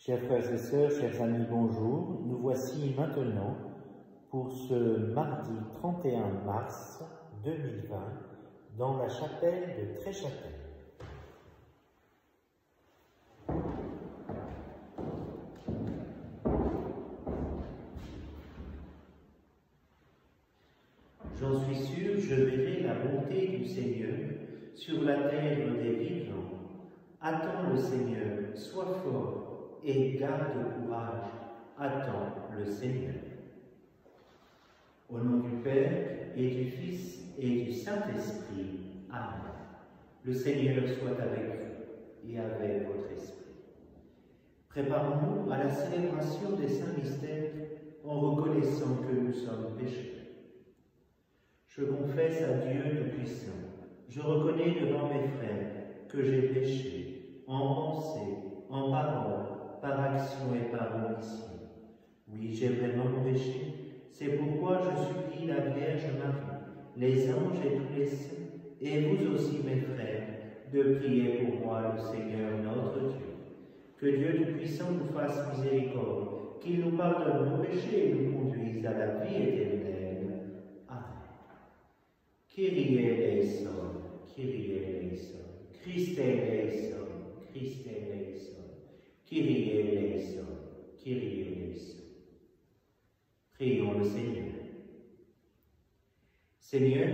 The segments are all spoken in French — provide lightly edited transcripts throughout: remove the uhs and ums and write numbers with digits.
Chers frères et sœurs, chers amis, bonjour. Nous voici maintenant pour ce mardi 31 mars 2020 dans la chapelle de Tréchâtel. J'en suis sûr, je verrai la bonté du Seigneur sur la terre des vivants. Attends le Seigneur, sois fort et garde courage. Attends le Seigneur. Au nom du Père et du Fils et du Saint-Esprit. Amen. Le Seigneur soit avec vous et avec votre esprit. Préparons-nous à la célébration des saints mystères en reconnaissant que nous sommes pécheurs. Je confesse à Dieu le puissant. Je reconnais devant mes frères que j'ai péché, en pensée, en parole, par action et par omission. Oui, j'ai vraiment péché. C'est pourquoi je supplie la Vierge Marie, les anges et tous les saints, et vous aussi, mes frères, de prier pour moi le Seigneur notre Dieu. Que Dieu Tout-Puissant nous fasse miséricorde, qu'il nous pardonne nos péchés et nous conduise à la vie éternelle. Amen. Kyrie eleison, Kyrie eleison, Christe eleison, Christe eleison, Kyrie eleison, Kyrie eleison. Prions le Seigneur. Seigneur,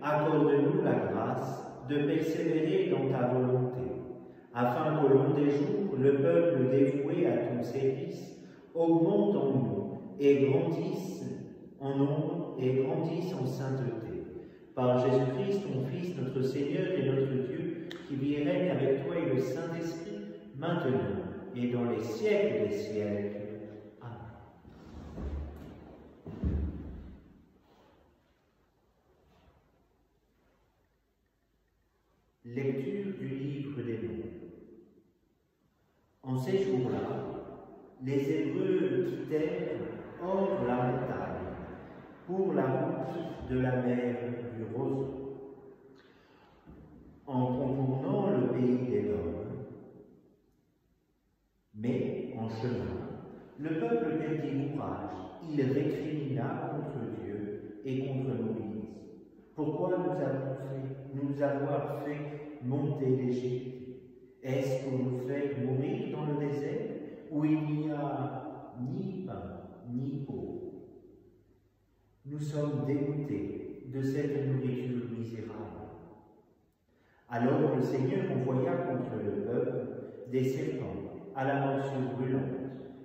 accorde-nous la grâce de persévérer dans ta volonté, afin qu'au long des jours, le peuple dévoué à ton service augmente en nous et grandisse en nombre et grandisse en sainteté. Par Jésus-Christ, ton Fils, notre Seigneur et notre Dieu, qui vit et règne avec toi et le Saint-Esprit, maintenant et dans les siècles des siècles. Lecture du livre des Nombres. En ces jours-là, les Hébreux quittèrent hors la montagne pour la route de la mer du Roseau, en contournant le pays des Dômes. Mais en chemin, le peuple perdit courage. Il récrimina contre Dieu et contre Moïse. Pourquoi nous avoir fait monter l'Égypte? Est-ce pour nous faire mourir dans le désert où il n'y a ni pain ni eau? Nous sommes dégoûtés de cette nourriture misérable. Alors le Seigneur envoya contre le peuple des serpents à la morsure brûlante,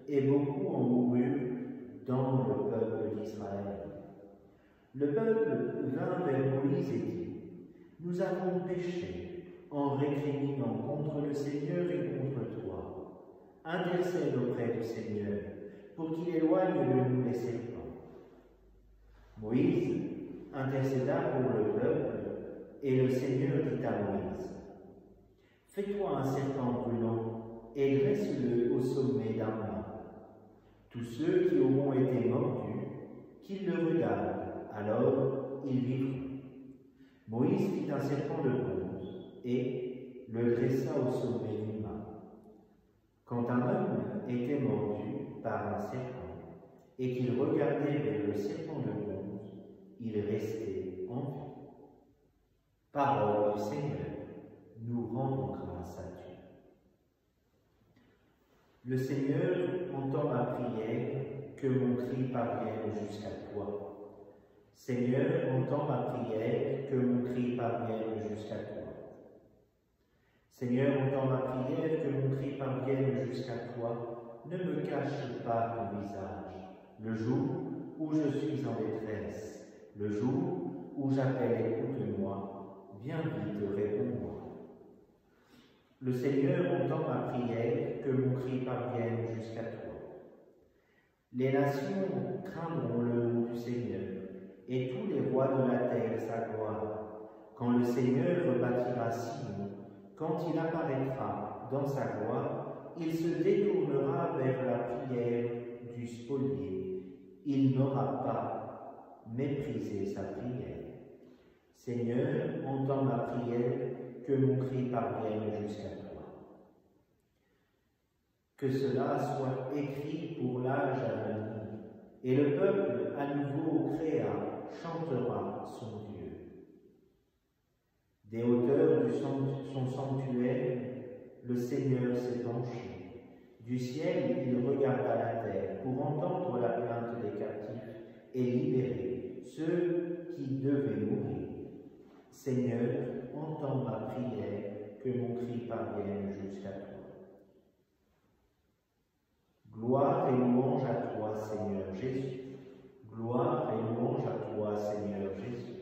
et beaucoup en moururent dans le peuple d'Israël. Le peuple vint vers Moïse et dit: Nous avons péché en récriminant contre le Seigneur et contre toi. Intercède auprès du Seigneur pour qu'il éloigne de nous les serpents. Moïse intercéda pour le peuple, et le Seigneur dit à Moïse: Fais-toi un serpent brûlant et dresse-le au sommet d'un mât. Tous ceux qui auront été mordus, qu'ils le regardent, alors ils vivront. Moïse fit un serpent de bronze et le dressa au sommet du mât. Quand un homme était mordu par un serpent et qu'il regardait vers le serpent de bronze, il restait en vie. Parole du Seigneur, nous rendons grâce à Dieu. Le Seigneur entend ma prière, que mon cri parvienne jusqu'à toi. Seigneur, entends ma prière, que mon cri parvienne jusqu'à toi. Seigneur, entends ma prière, que mon cri parvienne jusqu'à toi. Ne me cache pas ton visage, le jour où je suis en détresse, le jour où j'appelle, écoute-moi, viens vite, réponds-moi. Le Seigneur entend ma prière, que mon cri parvienne jusqu'à toi. Les nations craindront le nom du Seigneur, et tous les rois de la terre sa gloire, quand le Seigneur rebâtira Sion, quand il apparaîtra dans sa gloire, il se détournera vers la prière du spolié. Il n'aura pas méprisé sa prière. Seigneur, entends ma prière, que mon cri parvienne jusqu'à toi. Que cela soit écrit pour l'âge à venir, et le peuple à nouveau créa chantera son Dieu. Des hauteurs de son sanctuaire, le Seigneur s'est penché. Du ciel, il regarda la terre pour entendre la plainte des captifs et libérer ceux qui devaient mourir. Seigneur, entends ma prière, que mon cri parvienne jusqu'à toi. Gloire et louange à toi, Seigneur Jésus. Gloire et louange à toi, Seigneur Jésus.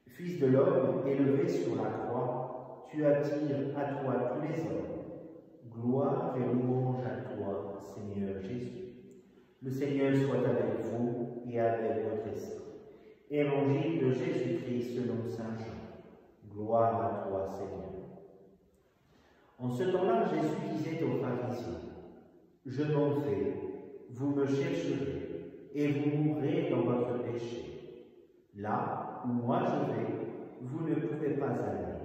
Fils de l'homme, élevé sur la croix, tu attires à toi tous les hommes. Gloire et louange à toi, Seigneur Jésus. Le Seigneur soit avec vous et avec votre esprit. Évangile de Jésus-Christ selon saint Jean. Gloire à toi, Seigneur. En ce temps-là, Jésus disait aux pharisiens, « Je m'en vais, vous me chercherez, et vous mourrez dans votre péché. Là où moi je vais, vous ne pouvez pas aller. »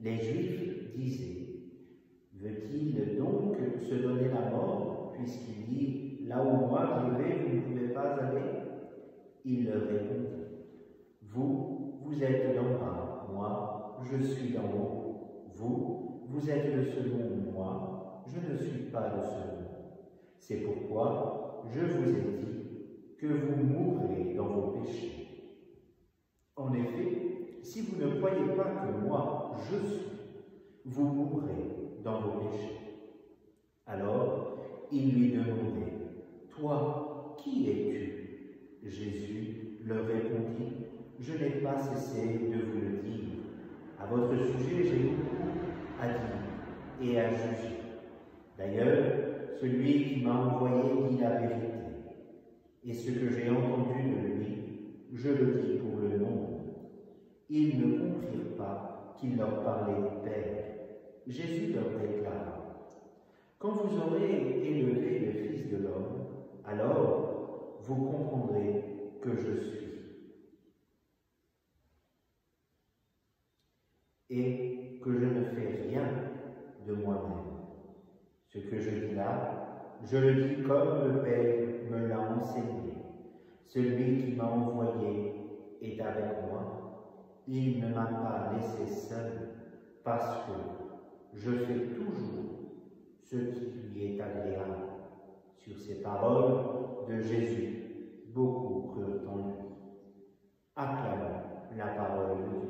Les Juifs disaient, « Veut-il donc se donner la mort, puisqu'il dit, « Là où moi je vais, vous ne pouvez pas aller ?» Il leur répondit, « Vous êtes d'en bas, moi, je suis d'en haut. Vous êtes de ce monde, moi, je ne suis pas de ce monde. C'est pourquoi je vous ai dit que vous mourrez dans vos péchés. En effet, si vous ne croyez pas que moi, je suis, vous mourrez dans vos péchés. » Alors, il lui demandait, « Toi, qui es-tu » Jésus leur répondit, « Je n'ai pas cessé de vous le dire. À votre sujet, j'ai beaucoup à dire et à juger. D'ailleurs, celui qui m'a envoyé dit la vérité. Et ce que j'ai entendu de lui, je le dis pour le monde. » Ils ne comprirent pas qu'il leur parlait du Père. Jésus leur déclara, « Quand vous aurez élevé le Fils de l'homme, alors vous comprendrez que je suis. Et que je ne fais rien de moi-même. Ce que je dis là, je le dis comme le Père me l'a enseigné. Celui qui m'a envoyé est avec moi. Il ne m'a pas laissé seul parce que je fais toujours ce qui lui est agréable. » Sur ces paroles de Jésus, beaucoup crurent en lui. Acclamons la parole de Dieu.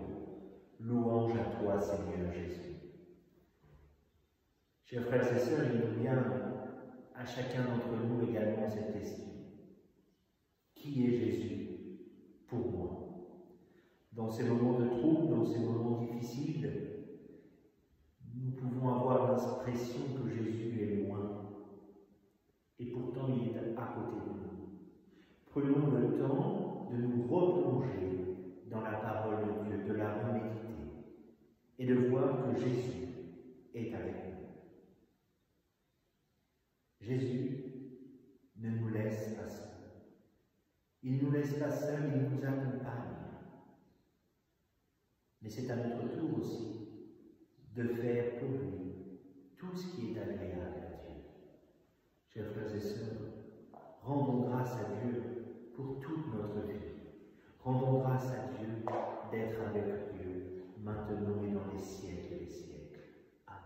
Louange à toi, Seigneur Jésus. Chers frères et sœurs, il nous vient à chacun d'entre nous également cette question. Qui est Jésus pour moi? Dans ces moments de trouble, dans ces moments difficiles, nous pouvons avoir l'impression que Jésus est loin. Et pourtant, il est à côté de nous. Prenons le temps de nous replonger dans la parole de Dieu, de la reméditer et de voir que Jésus est avec nous. Jésus ne nous laisse pas seuls. Il ne nous laisse pas seuls, il nous accompagne. Mais c'est à notre tour aussi de faire pour lui tout ce qui est agréable à Dieu. Chers frères et sœurs, rendons grâce à Dieu pour toute notre vie. Rendons grâce à Dieu d'être avec Dieu maintenant et dans les siècles des siècles. Amen.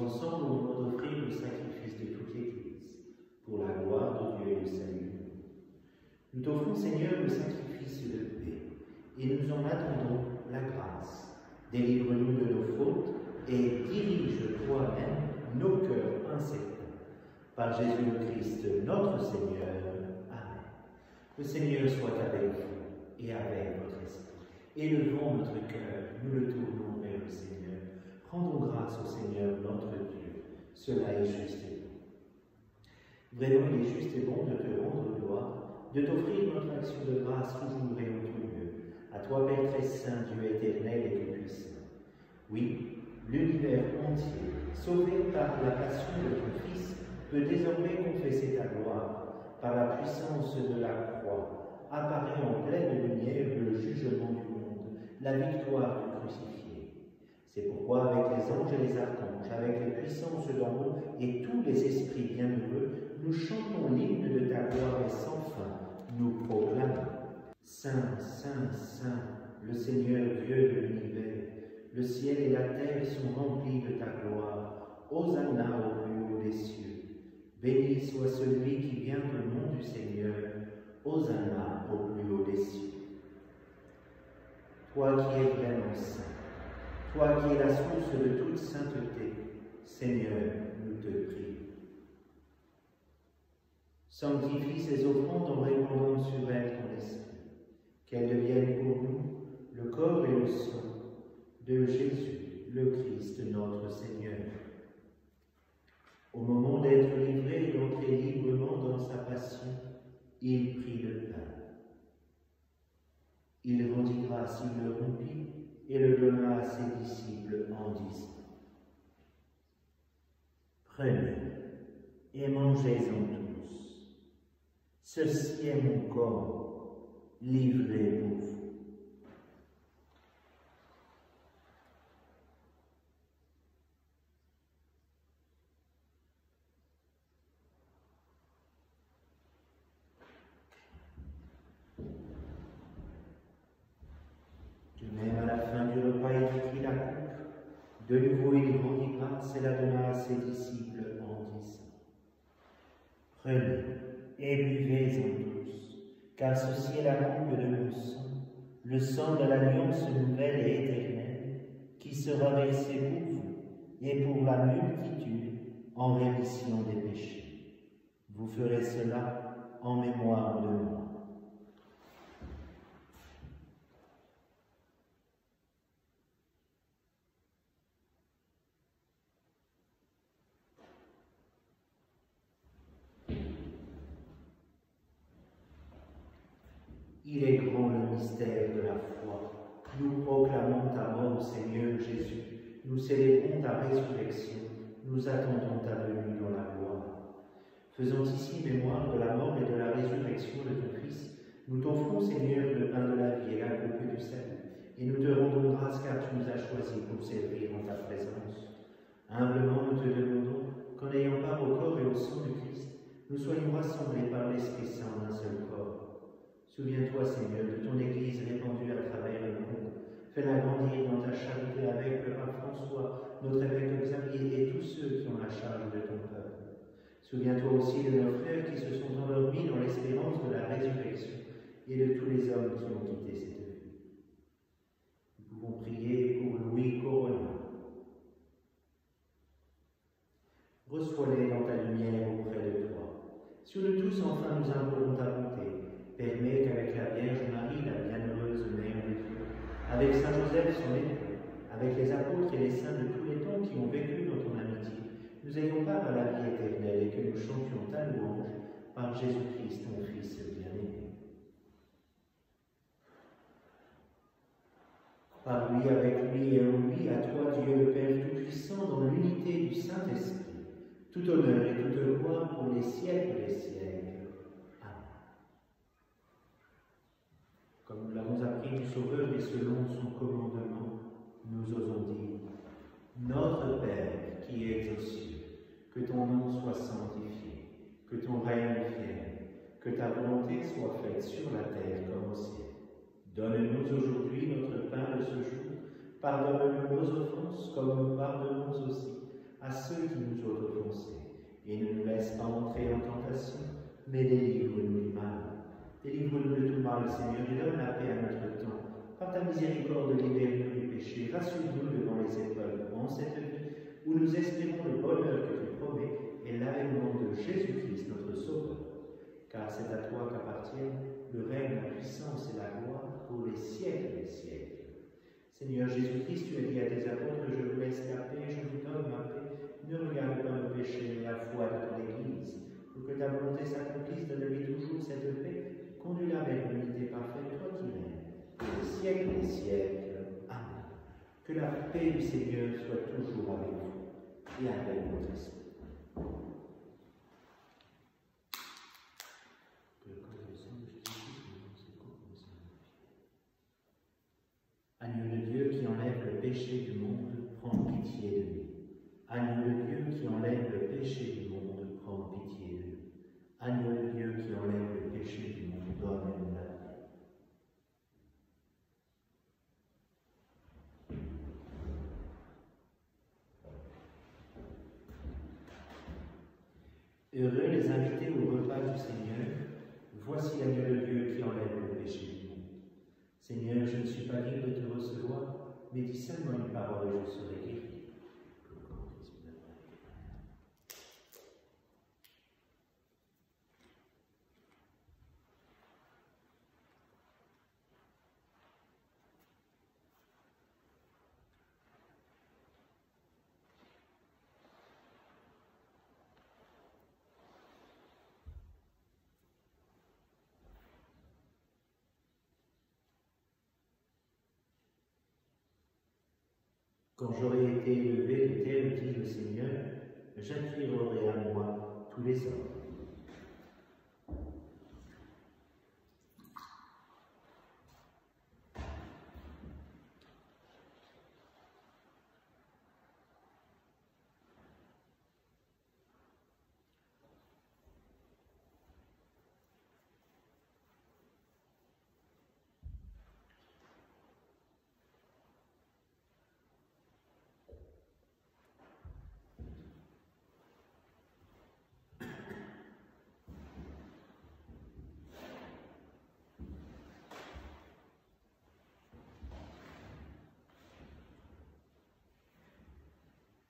ensemble au moment d'offrir le sacrifice de toute l'Église, pour la gloire de Dieu et le salut du monde. Nous t'offrons, Seigneur, le sacrifice de paix, et nous en attendons la grâce. Délivre-nous de nos fautes et dirige toi-même nos cœurs incertains. Par Jésus-Christ, notre Seigneur. Amen. Le Seigneur soit avec vous et avec votre esprit. Élevons notre cœur, nous le tournons vers le Seigneur. Rendons grâce au Seigneur, notre Dieu. Cela est juste et bon. Vraiment, il est juste et bon de te rendre gloire, de t'offrir notre action de grâce toujours et en tout lieu. À toi, Père très saint, Dieu éternel et tout-puissant. Oui, l'univers entier, sauvé par la passion de ton Fils, peut désormais confesser ta gloire. Par la puissance de la croix, apparaît en pleine lumière le jugement du monde, la victoire du crucifié. C'est pourquoi, avec les anges et les archanges, avec les puissances d'en haut et tous les esprits bienheureux, nous chantons l'hymne de ta gloire et sans fin, nous proclamons. Saint, Saint, Saint, le Seigneur Dieu de l'univers, le ciel et la terre sont remplis de ta gloire. Hosanna au plus haut des cieux. Béni soit celui qui vient au nom du Seigneur. Hosanna au plus haut des cieux. Toi qui es vraiment saint, toi qui es la source de toute sainteté, Seigneur, nous te prions. Sanctifie ces offrandes en répandant sur elles ton esprit, qu'elles deviennent pour nous le corps et le sang de Jésus, le Christ, notre Seigneur. Au moment d'être livré et d'entrer librement dans sa passion, il prit le pain. Il rendit grâce, il le rompit et le donna à ses disciples en disant : Prenez et mangez-en tous. Ceci est mon corps, livré pour vous. Même à la fin du repas, il prit la coupe. De nouveau, il rendit grâce et la donna à ses disciples en disant : Prenez et buvez-en tous, car ceci est la coupe de mon sang, le sang de l'alliance nouvelle et éternelle, qui sera versé pour vous et pour la multitude en rémission des péchés. Vous ferez cela en mémoire de moi. Il est grand le mystère de la foi. Nous proclamons ta mort, Seigneur Jésus. Nous célébrons ta résurrection. Nous attendons ta venue dans la gloire. Faisant ici mémoire de la mort et de la résurrection de ton Fils, nous t'offrons, Seigneur, le pain de la vie et la coupe du salut. Et nous te rendons grâce car tu nous as choisis pour servir en ta présence. Humblement, nous te demandons qu'en ayant part au corps et au sang du Christ, nous soyons rassemblés par l'Esprit Saint en un seul corps. Souviens-toi, Seigneur, de ton Église répandue à travers le monde. Fais-la grandir dans ta charité avec le pape François, notre évêque Xavier et tous ceux qui ont la charge de ton peuple. Souviens-toi aussi de nos frères qui se sont endormis dans l'espérance de la résurrection et de tous les hommes qui ont quitté cette vie. Nous pouvons prier pour Louis Corona. Reçois-les dans ta lumière auprès de toi. Sur nous tous, enfin, nous implorons ta bonté. Permets qu'avec la Vierge Marie, la bienheureuse Mère de Dieu, avec Saint Joseph, son époux, avec les apôtres et les saints de tous les temps qui ont vécu dans ton amitié, nous ayons part à la vie éternelle et que nous chantions ta louange par Jésus-Christ, ton Fils bien-aimé. Par lui, avec lui et en lui, à toi, Dieu le Père Tout-Puissant, dans l'unité du Saint-Esprit, tout honneur et toute gloire pour les siècles des siècles. Comme nous l'avons appris du Sauveur et selon son commandement, nous osons dire : Notre Père qui es aux cieux, que ton nom soit sanctifié, que ton règne vienne, que ta volonté soit faite sur la terre comme au ciel. Donne-nous aujourd'hui notre pain de ce jour. Pardonne-nous nos offenses comme nous pardonnons aussi à ceux qui nous ont offensés, et ne nous laisse pas entrer en tentation, mais délivre-nous du mal. Délivre-nous de tout mal, Seigneur, et donne la paix à notre temps. Par ta miséricorde, libère-nous du péché, rassure-nous devant les épreuves en cette vie, où nous espérons le bonheur que tu promets et l'avènement de Jésus-Christ, notre Sauveur. Car c'est à toi qu'appartiennent le règne, la puissance et la gloire pour les siècles des siècles. Seigneur Jésus-Christ, tu as dit à tes apôtres, je vous laisse la paix, je vous donne ma paix. Ne regarde pas nos péchés, mais la foi de ton Église. Pour que ta volonté s'accomplisse, donne-lui toujours cette paix, conduis-la avec l'unité parfaite, toi qui règnes, pour les siècles des siècles. Amen. Que la paix du Seigneur soit toujours avec vous et avec votre esprit. Agneau de Dieu qui enlève le péché du monde, prends pitié de nous. Agneau de Dieu qui enlève le péché du monde, prends pitié de nous. Agneau de Dieu qui enlève le péché du monde, donne-nous la paix. Heureux les invités au repas du Seigneur, voici l'agneau de Dieu qui enlève le péché du monde. Seigneur, je ne suis pas digne de te recevoir, mais dis seulement une parole et je serai guéri. Quand j'aurai été élevé de terre, dit le Seigneur, j'attirerai à moi tous les hommes.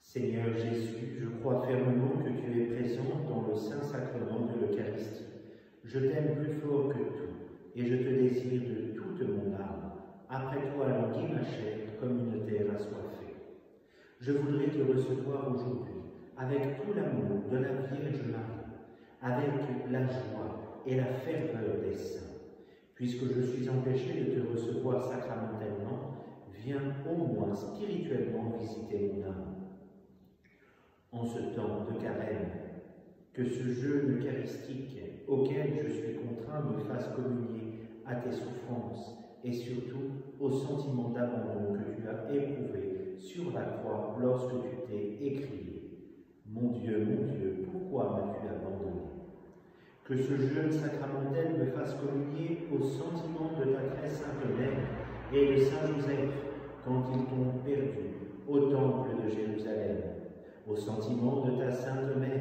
Seigneur Jésus, je crois fermement que tu es présent dans le Saint-Sacrement de l'Eucharistie. Je t'aime plus fort que tout, et je te désire de toute mon âme. Après toi, languit ma chair comme une terre assoiffée. Je voudrais te recevoir aujourd'hui, avec tout l'amour de la Vierge Marie, avec la joie et la ferveur des saints. Puisque je suis empêché de te recevoir sacramentellement, viens au moins spirituellement visiter mon âme. En ce temps de carême, que ce jeûne eucharistique auquel je suis contraint me fasse communier à tes souffrances et surtout au sentiment d'abandon que tu as éprouvé sur la croix lorsque tu t'es écrié. Mon Dieu, pourquoi m'as-tu abandonné? Que ce jeûne sacramentel me fasse communier au sentiment de ta très sainte mère et de Saint Joseph quand ils t'ont perdu au temple de Jérusalem. Au sentiment de ta Sainte Mère,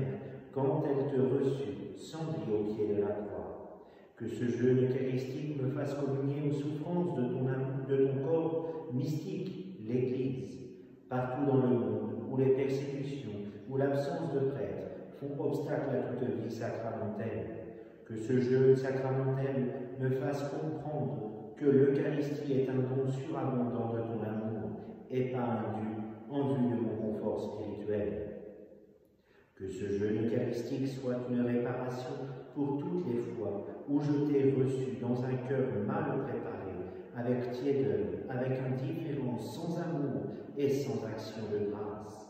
quand elle te reçut, sans vie au pied de la croix. Que ce jeûne eucharistique me fasse communier aux souffrances de ton corps mystique, l'Église, partout dans le monde, où les persécutions, où l'absence de prêtres font obstacle à toute vie sacramentelle. Que ce jeûne sacramentel me fasse comprendre que l'Eucharistie est un don surabondant de ton amour, et pas un dû en vue de mon confort spirituel. Que ce jeûne eucharistique soit une réparation pour toutes les fois où je t'ai reçu dans un cœur mal préparé, avec tiédeur, avec indifférence, sans amour et sans action de grâce.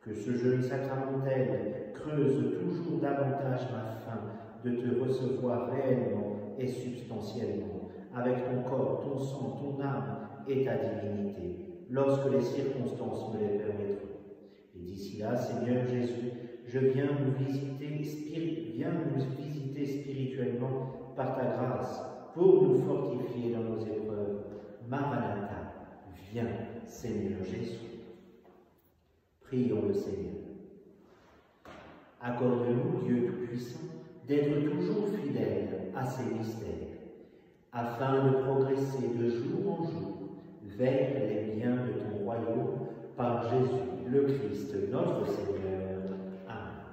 Que ce jeûne sacramentel creuse toujours davantage ma faim de te recevoir réellement et substantiellement, avec ton corps, ton sang, ton âme et ta divinité, lorsque les circonstances me les permettront. Et d'ici là, Seigneur Jésus, je viens nous visiter spirituellement par ta grâce, pour nous fortifier dans nos épreuves. Maranatha, viens, Seigneur Jésus. Prions le Seigneur. Accorde-nous, Dieu Tout-Puissant, d'être toujours fidèles à ces mystères, afin de progresser de jour en jour vers les biens de ton royaume, par Jésus, le Christ, notre Seigneur. Amen.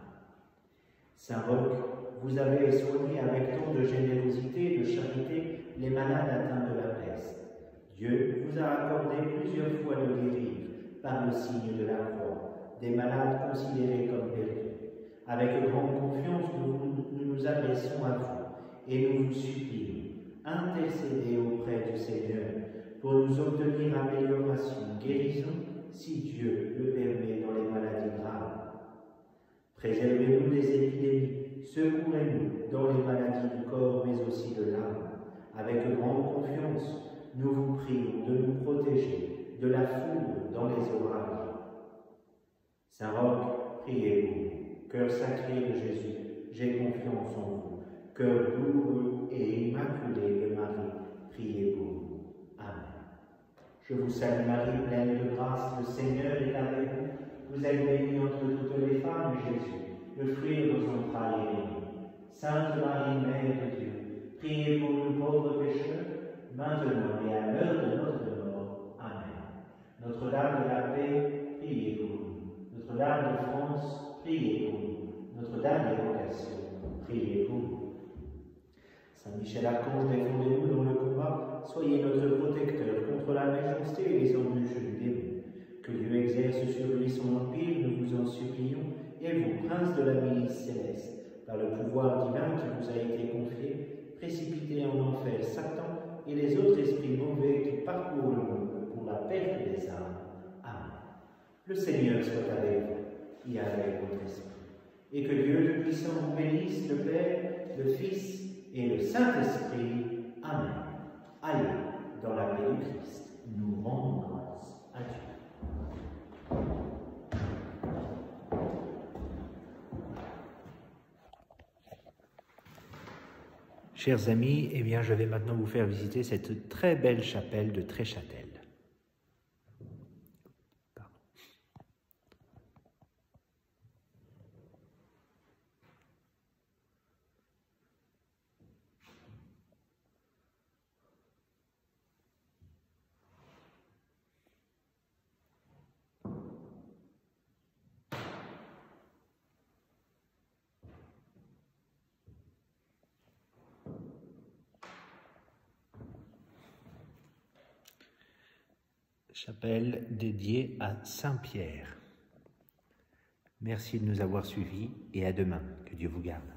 Saint Roch, vous avez soigné avec tant de générosité et de charité les malades atteints de la peste. Dieu vous a accordé plusieurs fois de guérir, par le signe de la croix, des malades considérés comme perdus. Avec grande confiance, nous nous adressons à vous et nous vous supplions, intercédez auprès du Seigneur pour nous obtenir amélioration, guérison, si Dieu le permet dans les maladies graves. Préservez-nous des épidémies, secourez-nous dans les maladies du corps mais aussi de l'âme. Avec grande confiance, nous vous prions de nous protéger de la foudre dans les orages. Saint Roch, priez pour nous. Cœur sacré de Jésus, j'ai confiance en vous. Cœur douloureux et immaculé de Marie, priez pour nous. Amen. Je vous salue Marie, pleine de grâce, le Seigneur est avec vous. Vous êtes bénie entre toutes les femmes, Jésus, le fruit de vos entrailles est béni. Sainte Marie, Mère de Dieu, priez pour nous pauvres pécheurs, maintenant et à l'heure de notre mort. Amen. Notre-Dame de la paix, priez pour nous. Notre-Dame de France, priez pour nous. Notre-Dame des vocations, priez pour nous. Saint Michel Archange, défendez-nous dans le combat, soyez notre protecteur contre la méchanceté et les embûches du démon. Que Dieu exerce sur lui son empire, nous vous en supplions, et vous, prince de la milice céleste, par le pouvoir divin qui vous a été confié, précipitez en enfer Satan et les autres esprits mauvais qui parcourent le monde pour la perte des âmes. Amen. Le Seigneur soit avec vous et avec votre esprit. Et que Dieu Tout-Puissant vous bénisse, le Père, le Fils et le Saint-Esprit. Amen. Allez, dans la paix du Christ, nous rendons grâce à Dieu. Chers amis, eh bien, je vais maintenant vous faire visiter cette très belle chapelle de Tréchâtel. Chapelle dédiée à Saint-Pierre. Merci de nous avoir suivis et à demain. Que Dieu vous garde.